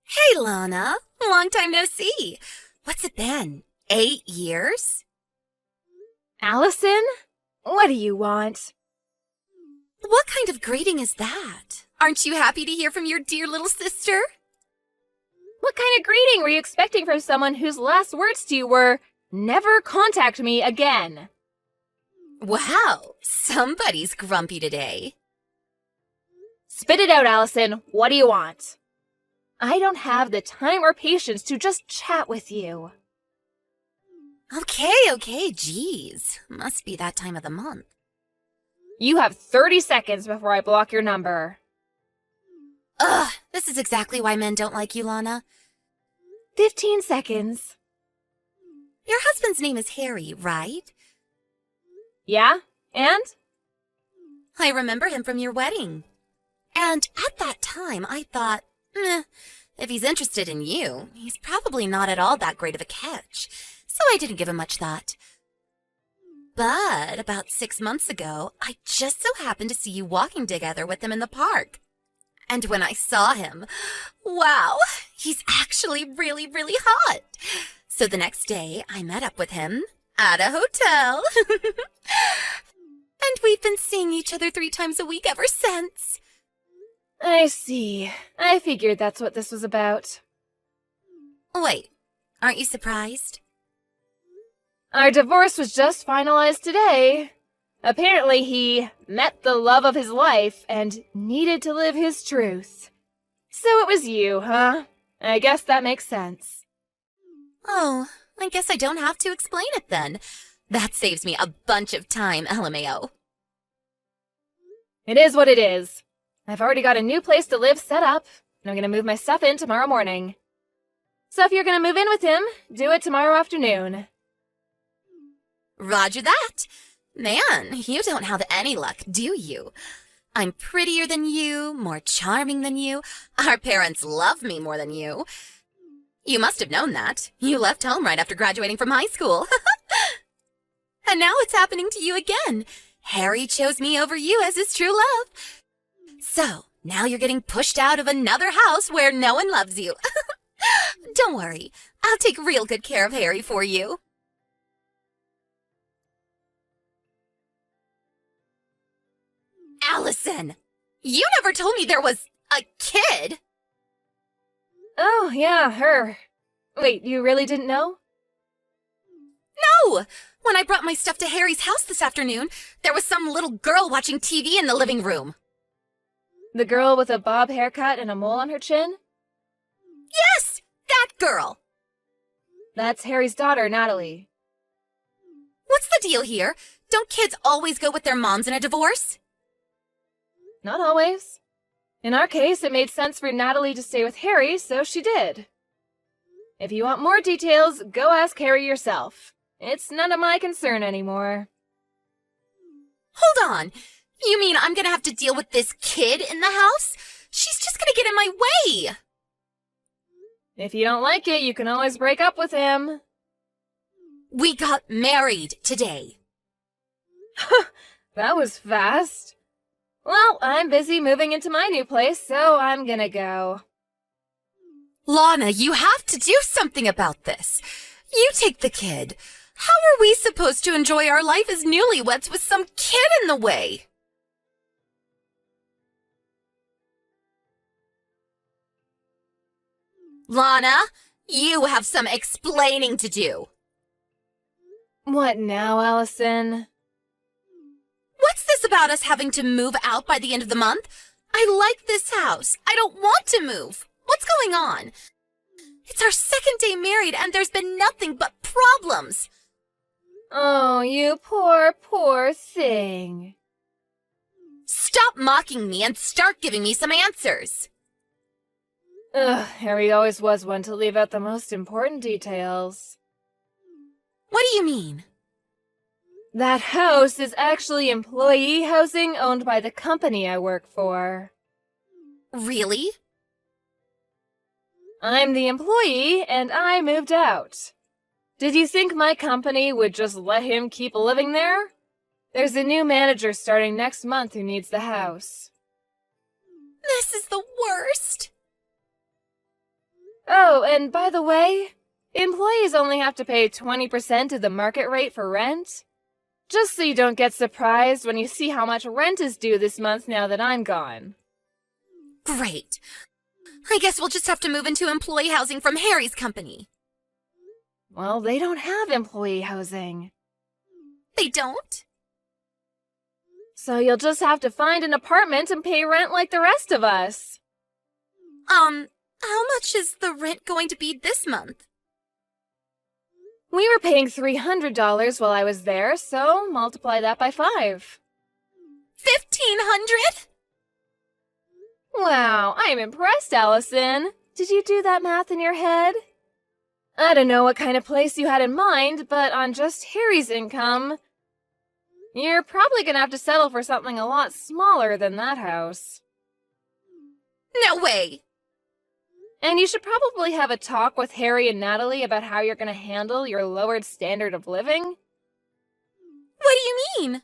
Hey, Lana. Long time no see. What's it been? 8 years? Allison? What do you want? What kind of greeting is that? Aren't you happy to hear from your dear little sister? What kind of greeting were you expecting from someone whose last words to you were, "Never contact me again"? Wow, somebody's grumpy today. Spit it out, Allison. What do you want? I don't have the time or patience to just chat with you. Okay, geez. Must be that time of the month. You have 30 seconds before I block your number. Ugh, this is exactly why men don't like you, Lana. 15 seconds. Your husband's name is Harry, right? Yeah? And? I remember him from your wedding. And at that time, I thought, if he's interested in you, he's probably not at all that great of a catch, so I didn't give him much thought. But about 6 months ago, I just so happened to see you walking together with him in the park. And when I saw him, wow, he's actually really, really hot. So the next day, I met up with him at a hotel. And we've been seeing each other 3 times a week ever since. I see. I figured that's what this was about. Wait, aren't you surprised? Our divorce was just finalized today. Apparently he met the love of his life and needed to live his truth. So it was you, huh? I guess that makes sense. Oh, I guess I don't have to explain it then. That saves me a bunch of time, LMAO. It is what it is. I've already got a new place to live set up, and I'm gonna move my stuff in tomorrow morning. So if you're gonna move in with him, do it tomorrow afternoon. Roger that. Man, you don't have any luck, do you? I'm prettier than you, more charming than you. Our parents love me more than you. You must have known that. You left home right after graduating from high school. And now it's happening to you again. Harry chose me over you as his true love. So, now you're getting pushed out of another house where no one loves you. Don't worry, I'll take real good care of Harry for you. Allison, you never told me there was a kid. Oh, yeah, her. Wait, you really didn't know? No! When I brought my stuff to Harry's house this afternoon, there was some little girl watching TV in the living room. The girl with a bob haircut and a mole on her chin? Yes, that girl. That's Harry's daughter, Natalie. What's the deal here? Don't kids always go with their moms in a divorce? Not always. In our case, it made sense for Natalie to stay with Harry, so she did. If you want more details, go ask Harry yourself. It's none of my concern anymore. Hold on. You mean I'm gonna have to deal with this kid in the house? She's just gonna get in my way. If you don't like it, you can always break up with him. We got married today. That was fast. Well, I'm busy moving into my new place, so I'm gonna go. Lana, you have to do something about this. You take the kid. How are we supposed to enjoy our life as newlyweds with some kid in the way? Lana, you have some explaining to do. What now, Allison? What's this about us having to move out by the end of the month? I like this house. I don't want to move. What's going on? It's our second day married and there's been nothing but problems. Oh, you poor, poor thing. Stop mocking me and start giving me some answers. Ugh, Harry always was one to leave out the most important details. What do you mean? That house is actually employee housing owned by the company I work for. Really? I'm the employee, and I moved out. Did you think my company would just let him keep living there? There's a new manager starting next month who needs the house. This is the worst. Oh, and by the way, employees only have to pay 20% of the market rate for rent. Just so you don't get surprised when you see how much rent is due this month now that I'm gone. Great. I guess we'll just have to move into employee housing from Harry's company. Well, they don't have employee housing. They don't? So you'll just have to find an apartment and pay rent like the rest of us. How much is the rent going to be this month? We were paying $300 while I was there, so multiply that by 5. 1,500? Wow, I'm impressed, Allison. Did you do that math in your head? I don't know what kind of place you had in mind, but on just Harry's income, you're probably gonna have to settle for something a lot smaller than that house. No way! And you should probably have a talk with Harry and Natalie about how you're gonna handle your lowered standard of living. What do you mean?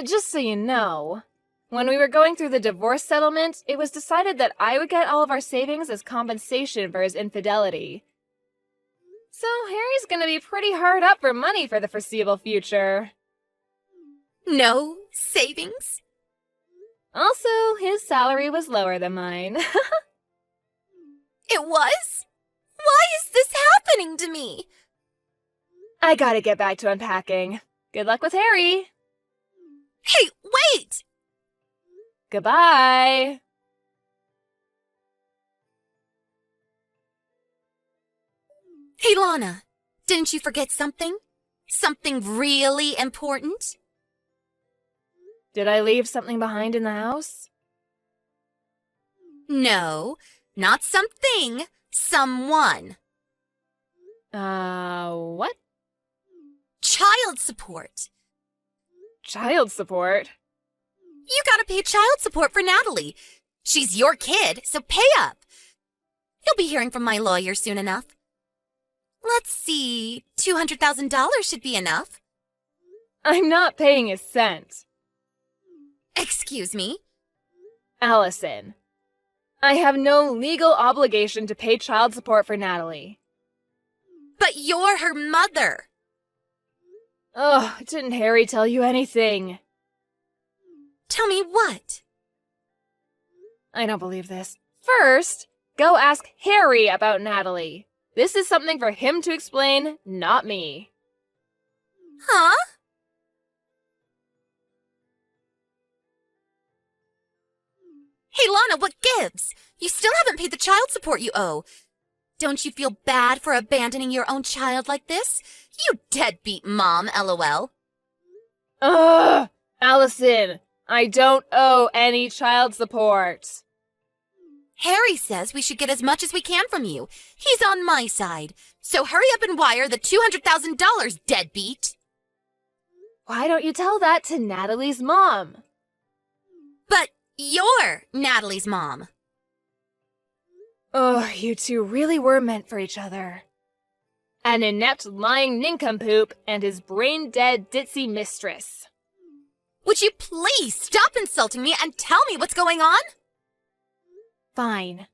Just so you know, when we were going through the divorce settlement, it was decided that I would get all of our savings as compensation for his infidelity. So Harry's gonna be pretty hard up for money for the foreseeable future. No savings? Also, his salary was lower than mine. It was? Why is this happening to me? I gotta get back to unpacking. Good luck with Harry. Hey, wait! Goodbye. Hey, Lana, didn't you forget something? Something really important? Did I leave something behind in the house? No, not something. Someone. What? Child support. Child support? You gotta pay child support for Natalie. She's your kid, so pay up. You'll be hearing from my lawyer soon enough. Let's see, $200,000 should be enough. I'm not paying a cent. Excuse me? Allison, I have no legal obligation to pay child support for Natalie. But you're her mother. Oh, didn't Harry tell you anything? Tell me what? I don't believe this. First, go ask Harry about Natalie. This is something for him to explain, not me. Huh? Hey, Lana, what gives? You still haven't paid the child support you owe. Don't you feel bad for abandoning your own child like this? You deadbeat mom, LOL. Ugh! Allison, I don't owe any child support. Harry says we should get as much as we can from you. He's on my side. So hurry up and wire the $200,000, deadbeat. Why don't you tell that to Natalie's mom? But you're Natalie's mom. Oh, you two really were meant for each other. An inept lying nincompoop and his brain-dead ditzy mistress. Would you please stop insulting me and tell me what's going on? Fine.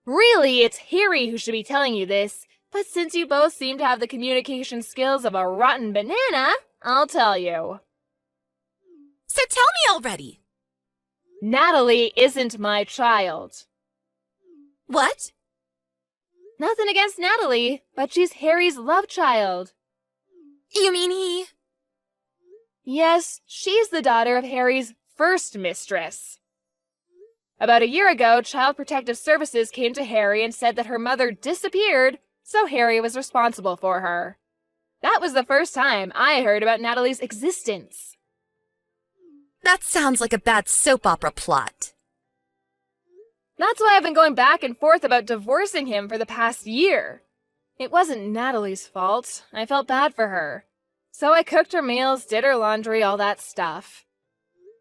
Really, it's Harry who should be telling you this, but since you both seem to have the communication skills of a rotten banana, I'll tell you. So tell me already. Natalie isn't my child. What? Nothing against Natalie, but she's Harry's love child. You mean he... Yes, she's the daughter of Harry's first mistress. About a year ago, Child Protective Services came to Harry and said that her mother disappeared, so Harry was responsible for her. That was the first time I heard about Natalie's existence. That sounds like a bad soap opera plot. That's why I've been going back and forth about divorcing him for the past year. It wasn't Natalie's fault. I felt bad for her. So I cooked her meals, did her laundry, all that stuff.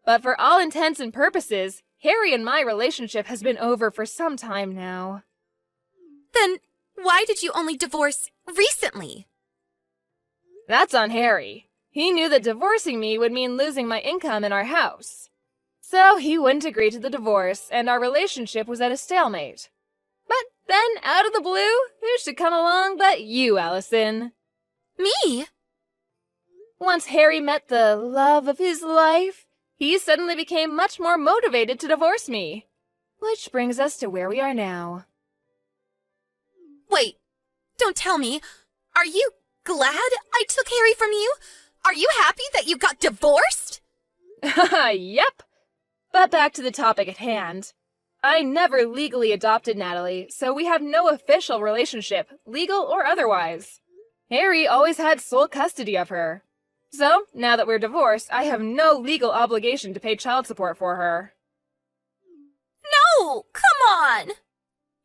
But for all intents and purposes, Harry and my relationship has been over for some time now. Then why did you only divorce recently? That's on Harry. He knew that divorcing me would mean losing my income in our house. So he wouldn't agree to the divorce, and our relationship was at a stalemate. But Then, out of the blue, who should come along but you, Allison? Me? Once Harry met the love of his life, he suddenly became much more motivated to divorce me. Which brings us to where we are now. Wait, don't tell me. Are you glad I took Harry from you? Are you happy that you got divorced? Yep. But back to the topic at hand. I never legally adopted Natalie, so we have no official relationship, legal or otherwise. Harry always had sole custody of her. So, now that we're divorced, I have no legal obligation to pay child support for her. No, come on.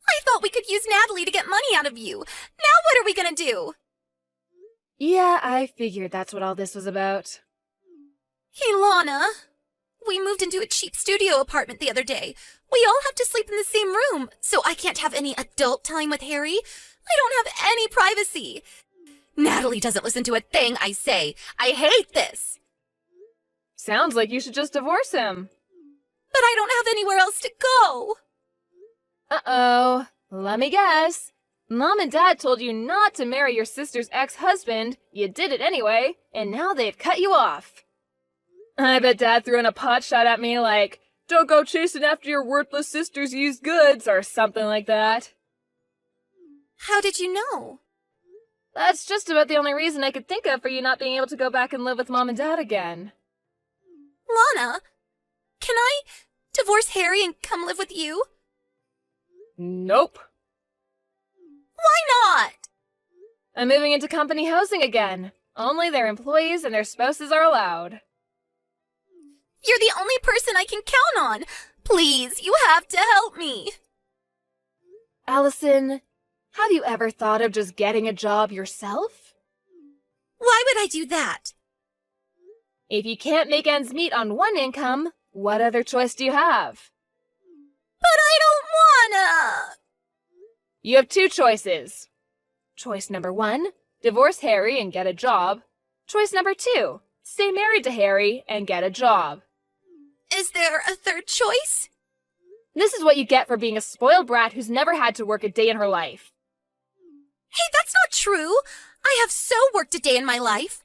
I thought we could use Natalie to get money out of you. Now what are we gonna do? Yeah, I figured that's what all this was about. Hey, Lana. We moved into a cheap studio apartment the other day. We all have to sleep in the same room, so I can't have any adult time with Harry. I don't have any privacy. Natalie doesn't listen to a thing I say. I hate this. Sounds like you should just divorce him. But I don't have anywhere else to go. Uh-oh. Let me guess. Mom and Dad told you not to marry your sister's ex-husband, you did it anyway, and now they've cut you off. I bet Dad threw in a pot shot at me like, "Don't go chasing after your worthless sister's used goods," or something like that. How did you know? That's just about the only reason I could think of for you not being able to go back and live with Mom and Dad again. Lana, can I divorce Harry and come live with you? Nope. Why not? I'm moving into company housing again. Only their employees and their spouses are allowed. You're the only person I can count on. Please, you have to help me. Allison, have you ever thought of just getting a job yourself? Why would I do that? If you can't make ends meet on one income, what other choice do you have? But I don't wanna. You have two choices. Choice number 1, divorce Harry and get a job. Choice number 2, stay married to Harry and get a job. Is there a third choice? This is what you get for being a spoiled brat who's never had to work a day in her life. Hey, that's not true. I have so worked a day in my life.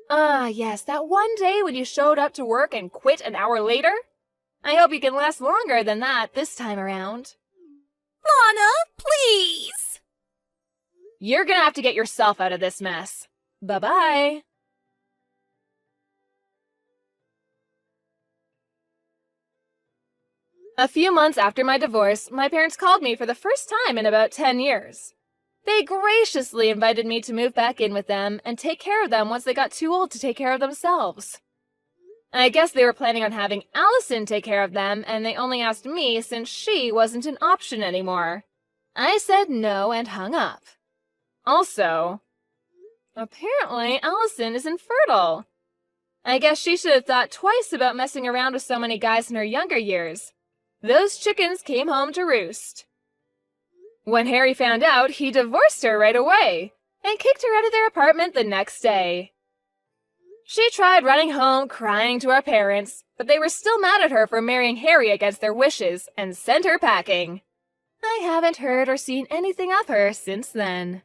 Ah, yes, that one day when you showed up to work and quit an hour later? I hope you can last longer than that this time around. Lana, please. You're gonna have to get yourself out of this mess. Bye-bye. A few months after my divorce, my parents called me for the first time in about 10 years. They graciously invited me to move back in with them and take care of them once they got too old to take care of themselves. I guess they were planning on having Allison take care of them, and they only asked me since she wasn't an option anymore. I said no and hung up. Also, apparently Allison is infertile. I guess she should have thought twice about messing around with so many guys in her younger years. Those chickens came home to roost. When Harry found out, he divorced her right away and kicked her out of their apartment the next day. She tried running home crying to our parents, but they were still mad at her for marrying Harry against their wishes and sent her packing. I haven't heard or seen anything of her since then.